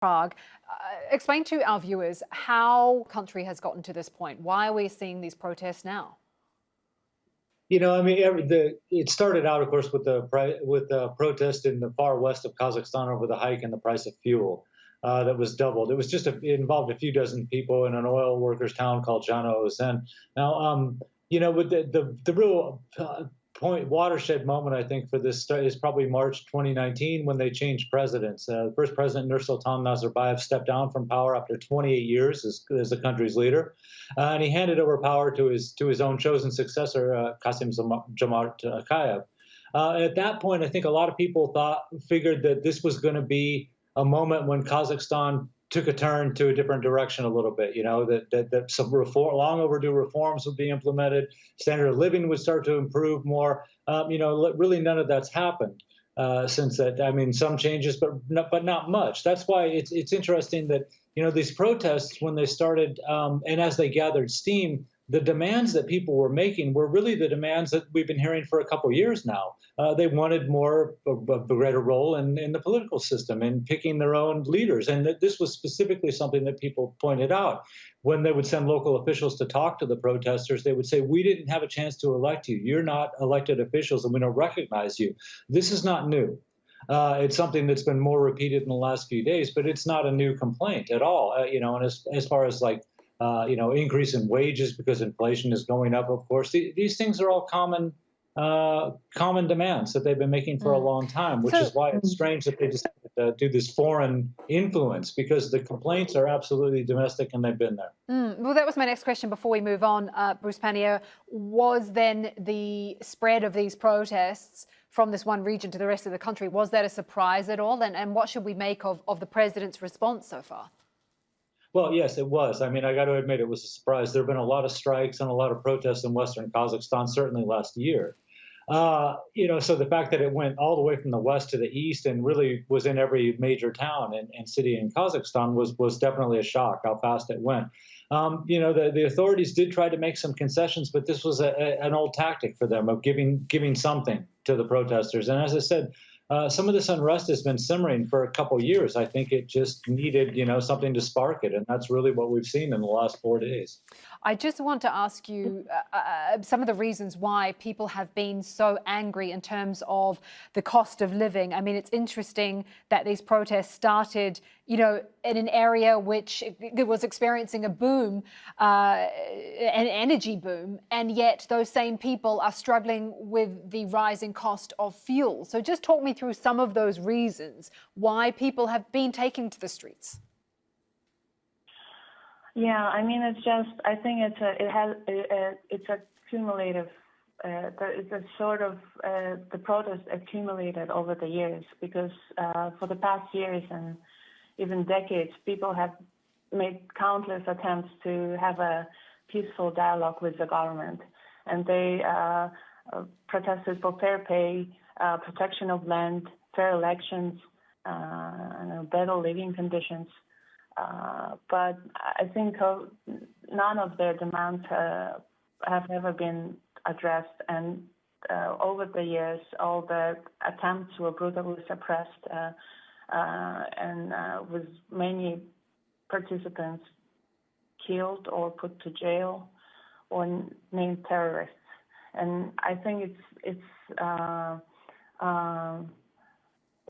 Prague. Explain to our viewers how the country has gotten to this point. Why are we seeing these protests now? I mean, it started out, of course, with the protest in the far west of Kazakhstan over the hike in the price of fuel that was doubled. It involved a few dozen people in an oil workers' town called Jano. Now, with the real watershed moment, I think, for this is probably March 2019 when they changed presidents. The first president, Nursultan Nazarbayev, stepped down from power after 28 years as the country's leader, and he handed over power to his own chosen successor, Kassym-Jomart Tokayev. At that point, I think a lot of people figured that this was going to be a moment when Kazakhstan took a turn to a different direction a little bit, that some long overdue reforms would be implemented, standard of living would start to improve more. Really none of that's happened since that. I mean, some changes, but not much. That's why it's interesting that, these protests, when they started and as they gathered steam, the demands that people were making were really the demands that we've been hearing for a couple of years now. They wanted a greater role in the political system and picking their own leaders. And this was specifically something that people pointed out. When they would send local officials to talk to the protesters, they would say, we didn't have a chance to elect you. You're not elected officials and we don't recognize you. This is not new. It's something that's been more repeated in the last few days, but it's not a new complaint at all. And as far as increase in wages because inflation is going up, of course, these things are all common demands that they've been making for a long time, which is why it's strange that they decided to do this foreign influence, because the complaints are absolutely domestic and they've been there. Well, that was my next question before we move on. Bruce Pannier, was then the spread of these protests from this one region to the rest of the country, was that a surprise at all? And what should we make of the president's response so far? Well, yes, it was. I mean, I got to admit, it was a surprise. There have been a lot of strikes and a lot of protests in Western Kazakhstan, certainly last year. So the fact that it went all the way from the west to the east and really was in every major town and city in Kazakhstan was definitely a shock how fast it went. The authorities did try to make some concessions, but this was an old tactic for them of giving something to the protesters. And as I said, some of this unrest has been simmering for a couple of years. I think it just needed, something to spark it. And that's really what we've seen in the last 4 days. I just want to ask you some of the reasons why people have been so angry in terms of the cost of living. I mean, it's interesting that these protests started, in an area which was experiencing a boom, an energy boom, and yet those same people are struggling with the rising cost of fuel. So just talk me through some of those reasons why people have been taking to the streets. Yeah, I mean, I think it's a cumulative. It's a sort of the protest accumulated over the years because for the past years and even decades, people have made countless attempts to have a peaceful dialogue with the government, and they protested for fair pay, protection of land, fair elections, better living conditions. But I think none of their demands have ever been addressed, and over the years, all the attempts were brutally suppressed, and with many participants killed or put to jail or named terrorists. And I think it's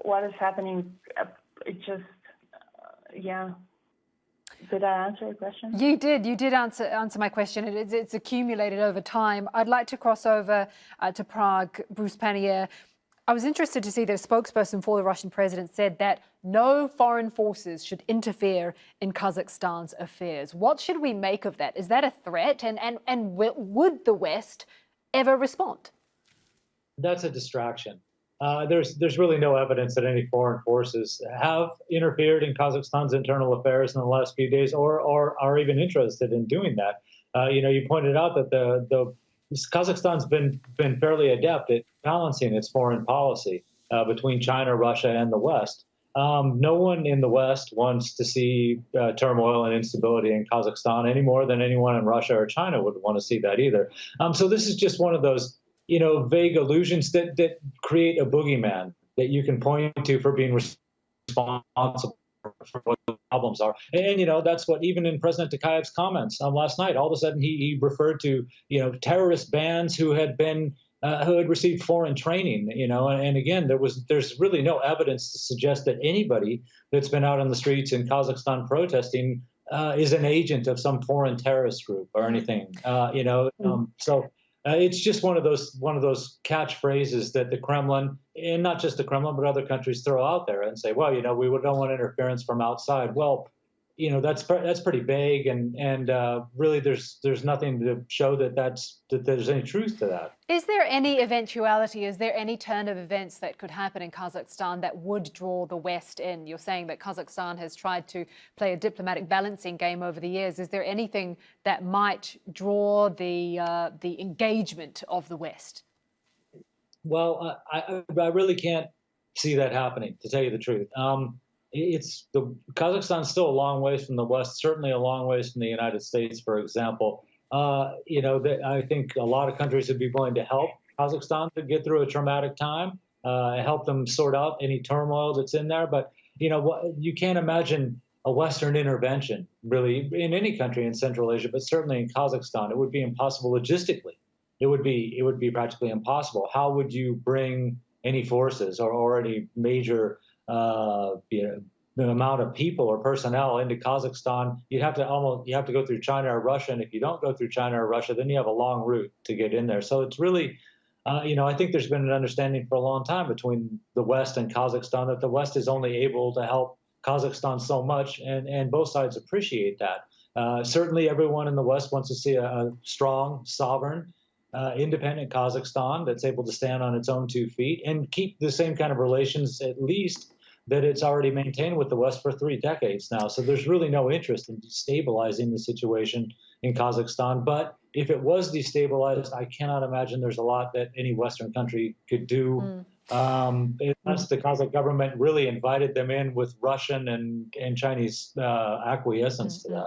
what is happening. It just yeah. Did I answer your question? You did. You did answer my question. It's accumulated over time. I'd like to cross over to Prague. Bruce Pannier, I was interested to see that a spokesperson for the Russian president said that no foreign forces should interfere in Kazakhstan's affairs. What should we make of that? Is that a threat? And would the West ever respond? That's a distraction. There's really no evidence that any foreign forces have interfered in Kazakhstan's internal affairs in the last few days, or are even interested in doing that. You pointed out that Kazakhstan's been fairly adept at balancing its foreign policy between China, Russia, and the West. No one in the West wants to see turmoil and instability in Kazakhstan any more than anyone in Russia or China would want to see that either. So this is just one of those vague illusions that create a boogeyman that you can point to for being responsible for what the problems are. And that's what, even in President Takayev's comments last night, all of a sudden he referred to, terrorist bands who had received foreign training, and again, there's really no evidence to suggest that anybody that's been out on the streets in Kazakhstan protesting is an agent of some foreign terrorist group or anything, so it's just one of those catchphrases that the Kremlin, and not just the Kremlin, but other countries throw out there and say, well, we don't want interference from outside. Well, that's pretty vague, and really there's nothing to show that there's any truth to that. Is there any eventuality, is there any turn of events that could happen in Kazakhstan that would draw the West in? You're saying that Kazakhstan has tried to play a diplomatic balancing game over the years. Is there anything that might draw the engagement of the West? Well, I really can't see that happening, to tell you the truth. Kazakhstan's still a long ways from the West, certainly a long ways from the United States, for example. I think a lot of countries would be willing to help Kazakhstan to get through a traumatic time, help them sort out any turmoil that's in there. But, you can't imagine a Western intervention, really, in any country in Central Asia, but certainly in Kazakhstan. It would be impossible logistically. It would be practically impossible. How would you bring any forces or any major the amount of people or personnel into Kazakhstan? You have to go through China or Russia, and if you don't go through China or Russia, then you have a long route to get in there. So it's really, I think there's been an understanding for a long time between the West and Kazakhstan that the West is only able to help Kazakhstan so much, and both sides appreciate that. Certainly, everyone in the West wants to see a strong, sovereign, independent Kazakhstan that's able to stand on its own 2 feet and keep the same kind of relations, at least, that it's already maintained with the West for 3 decades now. So there's really no interest in destabilizing the situation in Kazakhstan. But if it was destabilized, I cannot imagine there's a lot that any Western country could do, unless the Kazakh government really invited them in with Russian and Chinese acquiescence to that.